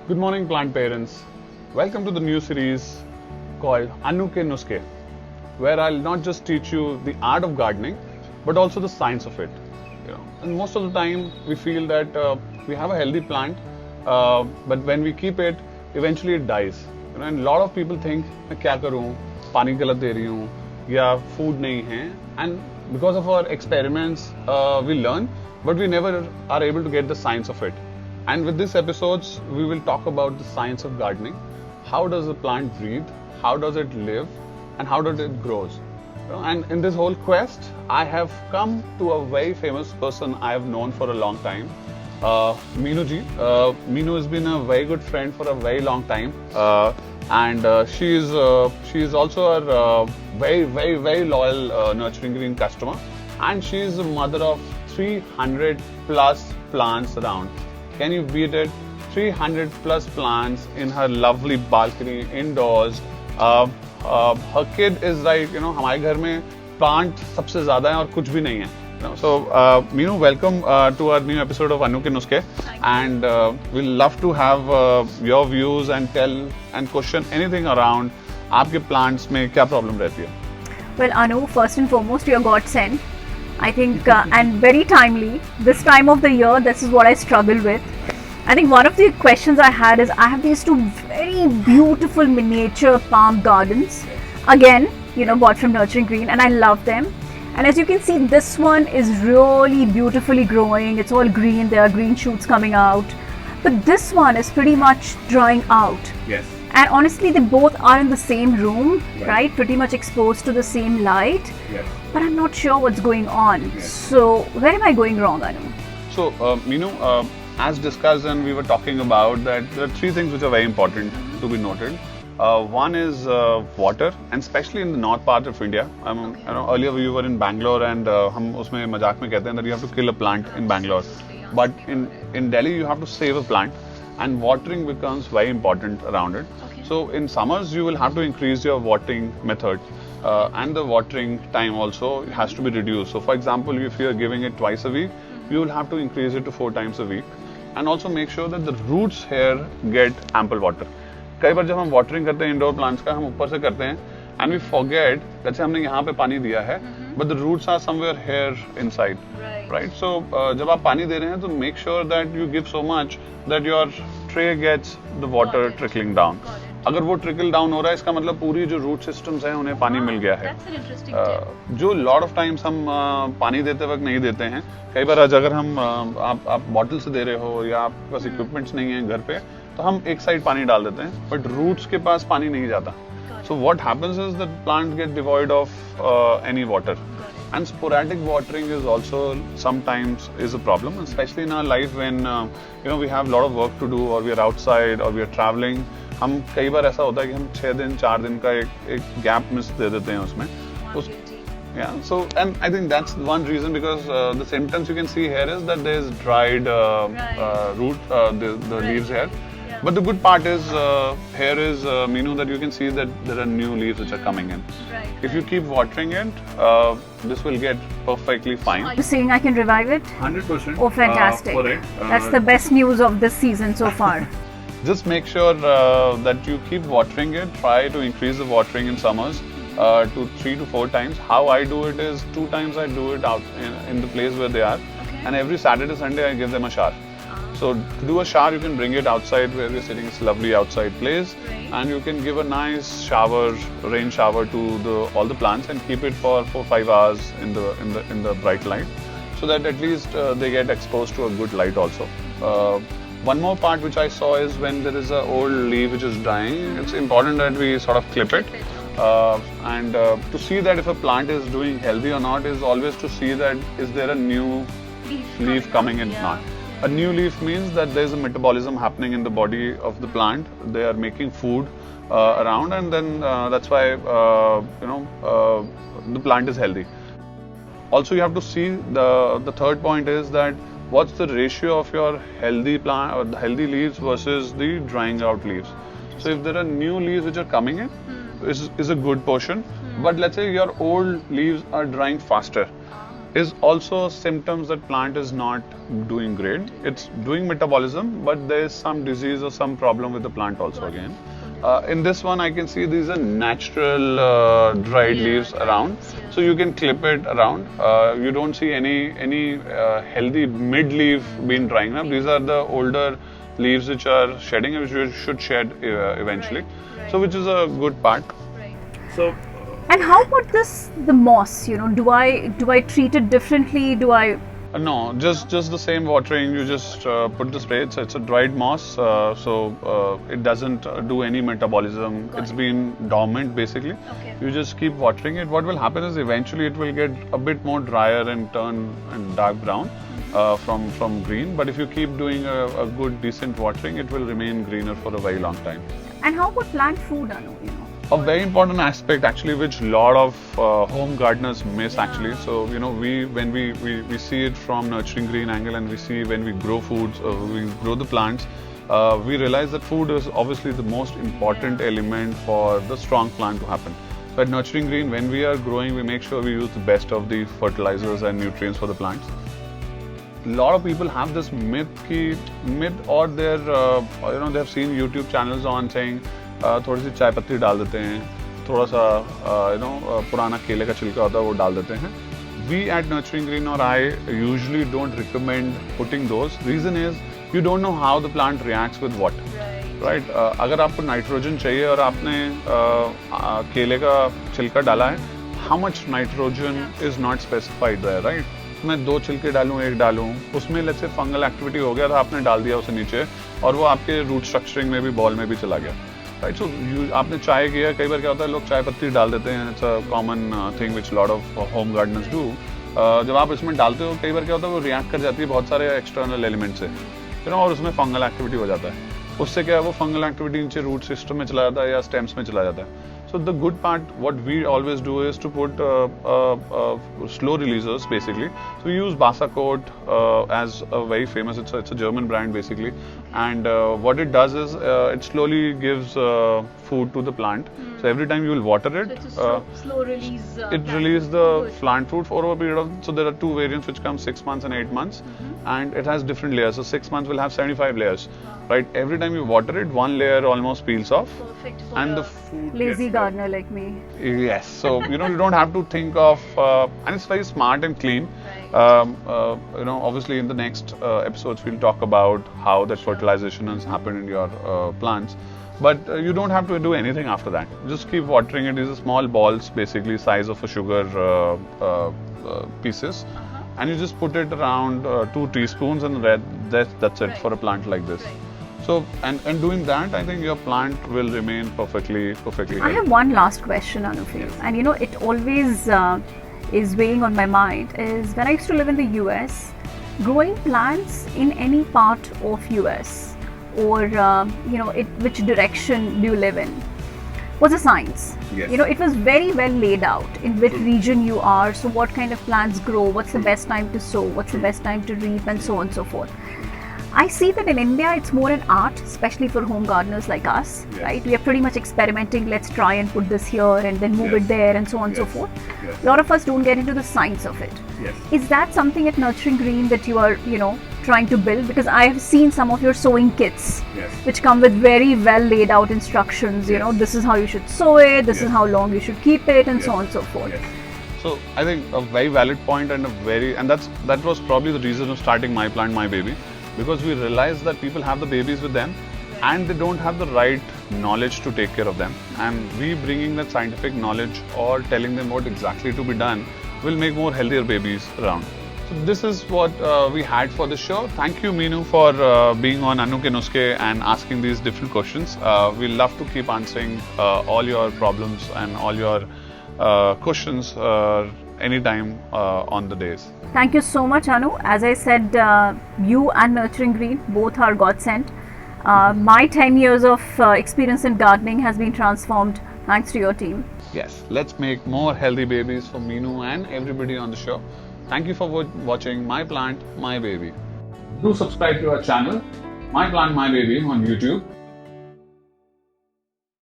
Good morning, plant parents. Welcome to the new series called Annu ke Nuskhe, where I'll not just teach you the art of gardening, but also the science of it. And most of the time, we feel that we have a healthy plant, but when we keep it, eventually it dies. And a lot of people think, मैं क्या करूँ? पानी गलत दे रही हूँ, या food नहीं है. And because of our experiments, we learn, but we never are able to get the science of it. And with these episodes, we will talk about the science of gardening. How does a plant breathe? How does it live? And how does it grows? And in this whole quest, I have come to a very famous person I have known for a long time, Meenu ji. Meenu has been a very good friend for a very long time, and she is also a very loyal Nurturing Green customer, and she is the mother of 300 plus plants around. Can you beat it? 300 plus plants in her lovely balcony indoors. Her kid is like, हमारे घर में plant सबसे ज़्यादा है और कुछ भी नहीं है. So, Meenu, welcome to our new episode of Annu ke Nuskhe, and we'll love to have your views and tell and question anything around आपके plants में क्या problem रहती है. Well, Annu, first and foremost, you're godsend. I think, and very timely. This time of the year, this is what I struggle with. I think one of the questions I had is I have these two very beautiful miniature palm gardens. Again, bought from Nurturing Green, and I love them. And as you can see, this one is really beautifully growing. It's all green. There are green shoots coming out. But this one is pretty much drying out. Yes. And honestly, they both are in the same room, right? Pretty much exposed to the same light. Yes. But I'm not sure what's going on. Yes. So, where am I going wrong, Annu? So, Meenu, as discussed, and we were talking about that there are three things which are very important to be noted. One is water, and especially in the north part of India. Earlier we were in Bangalore, and हम उसमें मजाक में कहते हैं that you have to kill a plant in Bangalore. But in Delhi, you have to save a plant, and watering becomes very important around it. Okay. So in summers, you will have to increase your watering method, and the watering time also has to be reduced. So for example, if you are giving it twice a week, you will have to increase it to 4 times a week, and also make sure that the roots here get ample water. कई बार जब हम watering करते हैं indoor plants का, हम ऊपर से करते हैं एंड वी फॉरगेट, जैसे हमने यहाँ पे पानी दिया है but the roots are somewhere here inside, right. So जब आप पानी दे रहे हैं तो make sure that you give so much that your tray gets the water trickling down. अगर वो ट्रिकल डाउन हो रहा है, इसका मतलब पूरी जो रूट सिस्टम्स हैं उन्हें पानी मिल गया है, जो लॉट ऑफ टाइम्स हम पानी देते वक्त नहीं देते हैं. कई बार अगर हम आप बॉटल से दे रहे हो या आपके पास इक्विपमेंट्स नहीं है घर पे, तो हम एक साइड पानी डाल देते हैं बट रूट्स के पास पानी नहीं जाता. So what happens is that plant get devoid of any water, and sporadic watering is also sometimes is a problem, especially in our life when we have a lot of work to do, or we are outside, or we are traveling. हम कई बार ऐसा होता है कि हम 6 दिन 4 दिन का एक गैप मिस दे देते हैं उसमें. Yeah, so and I think that's one reason, because the symptoms you can see here is that there is dried root, the leaves here. Yeah. But the good part is here is Meenu, that you can see that there are new leaves which are coming in. Right. If you keep watering it, this will get perfectly fine. Are you saying I can revive it? 100%. Oh, fantastic! For it. That's the best news of this season so far. Just make sure that you keep watering it. Try to increase the watering in summers to 3 to 4 times. How I do it is 2 times I do it out in the place where they are, and every Saturday, Sunday I give them a shower. So to do a shower, you can bring it outside where we're sitting. It's a lovely outside place, and you can give a nice shower, rain shower to all the plants, and keep it for 4-5 hours in the bright light, so that at least they get exposed to a good light also. One more part which I saw is when there is an old leaf which is dying, it's important that we sort of clip it. And to see that if a plant is doing healthy or not is always to see that is there a new leaf coming in or not. A new leaf means that there is a metabolism happening in the body of the plant. They are making food around, and then that's why the plant is healthy. Also, you have to see the third point is that what's the ratio of your healthy plant or the healthy leaves versus the drying out leaves. So if there are new leaves which are coming in, is a good portion. But let's say your old leaves are drying faster. is also symptoms that plant is not doing great. It's doing metabolism, but there is some disease or some problem with the plant also again. In this one, I can see these are natural dried leaves around, so you can clip it around. You don't see any healthy mid leaf being drying up. These are the older leaves which are shedding, which you should shed eventually. So, which is a good part. So. And how about the moss? Do I treat it differently? Do I? No, just the same watering. You just put the spray. It's a dried moss, so it doesn't do any metabolism. It's been dormant basically. Okay. You just keep watering it. What will happen is eventually it will get a bit more drier and turn dark brown from green. But if you keep doing a good decent watering, it will remain greener for a very long time. And how about plant food, Annu? A very important aspect actually, which lot of home gardeners miss actually. So when we see it from nurturing green angle, and we see when we grow foods, we grow the plants, we realize that food is obviously the most important element for the strong plant to happen. So at Nurturing Green, when we are growing, we make sure we use the best of the fertilizers and nutrients for the plants. A lot of people have this myth, or they have seen YouTube channels on saying थोड़ी सी चाय पत्ती डाल देते हैं, थोड़ा सा पुराना केले का छिलका होता है वो डाल देते हैं. We at Nurturing Green or I usually don't recommend putting those. Reason is you don't know how the plant reacts with what. Right? अगर आपको नाइट्रोजन चाहिए और आपने केले का छिलका डाला है, how much nitrogen is not specified there, right? मैं 2 छिलके डालूं, 1 डालूं, उसमें लेट्स से फंगल एक्टिविटी हो गया था, आपने डाल दिया उसे नीचे और वो आपके रूट स्ट्रक्चरिंग में भी बॉल में भी चला गया. राइट, सो आपने चाय किया, कई बार क्या होता है लोग चाय पत्ती डाल देते हैं. It's a common thing which lot of home Gardner's do. जब आप इसमें डालते हो, कई बार क्या होता है वो रिएक्ट कर जाती है बहुत सारे एक्सटर्नल एलिमेंट से, और उसमें फंगल एक्टिविटी हो जाता है. उससे क्या है, वो फंगल एक्टिविटी नीचे रूट सिस्टम में चला जाता है या स्टेम्स में चला जाता है. So the good part, what we always do is to put slow releasers basically. So we use Basakot as a very famous, it's a German brand basically, and what it does is it slowly gives food to the plant. So every time you will water it, so it's a slow release. It releases the plant food for a period of, so there are 2 variants which come 6 months and 8 months, and it has different layers. So 6 months will have 75 layers. Right, every time you water it, 1 layer almost peels off. Perfect for and the food lazy gardener like me. Yes, so you don't have to think of, and it's very smart and clean. Right. Obviously in the next episodes we'll talk about how that fertilization has happened in your plants. But you don't have to do anything after that. Just keep watering it. These are small balls, basically size of a sugar pieces. And you just put it around 2 teaspoons, and that's it for a plant like this. Right. So, and doing that, I think your plant will remain perfectly healthy. I have one last question, Annu, and it always is weighing on my mind, is when I used to live in the US, growing plants in any part of US, or which direction do you live in, was a science. Yes. It was very well laid out in which region you are, so what kind of plants grow, what's the best time to sow, what's the best time to reap, and so on and so forth. I see that in India it's more an art, especially for home gardeners like us, Yes. right? We are pretty much experimenting, let's try and put this here and then move Yes. it there and so on and so Yes. forth. Yes. A lot of us don't get into the science of it. Yes. Is that something at Nurturing Green that you are, trying to build? Because I have seen some of your sowing kits, Yes. which come with very well laid out instructions, Yes. this is how you should sow it, this is Yes. how long you should keep it, and so Yes. on and so forth. Yes. So I think a very valid point, and that was probably the reason of starting My Plant, My Baby, because we realized that people have the babies with them and they don't have the right knowledge to take care of them, and we bringing that scientific knowledge or telling them what exactly to be done will make more healthier babies around. So this is what we had for the show. Thank you, Meenu, for being on Annu Ke Nuskhe and asking these different questions. We'll love to keep answering all your problems and all your questions anytime on the days. Thank you so much, Annu. As I said, you and Nurturing Green both are godsend. My 10 years of experience in gardening has been transformed thanks to your team. Yes, let's make more healthy babies for Meenu and everybody on the show. Thank you for watching My Plant, My Baby. Do subscribe to our channel, My Plant, My Baby on YouTube.